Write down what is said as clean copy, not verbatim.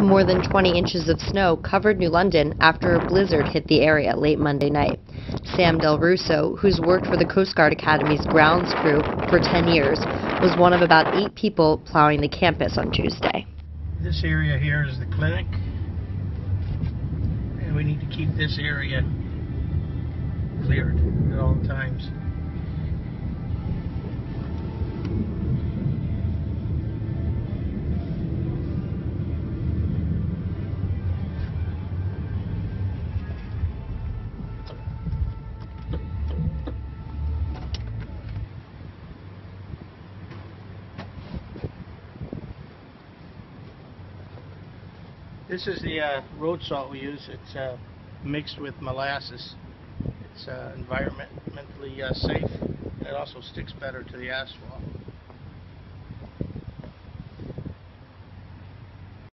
More than 20 inches of snow covered New London after a blizzard hit the area late Monday night. Sam Del Russo, who's worked for the Coast Guard Academy's grounds crew for 10 years, was one of about 8 people plowing the campus on Tuesday. This area here is the clinic, and we need to keep this area cleared at all times. This is the road salt we use. It's mixed with molasses. It's environmentally safe, and it also sticks better to the asphalt.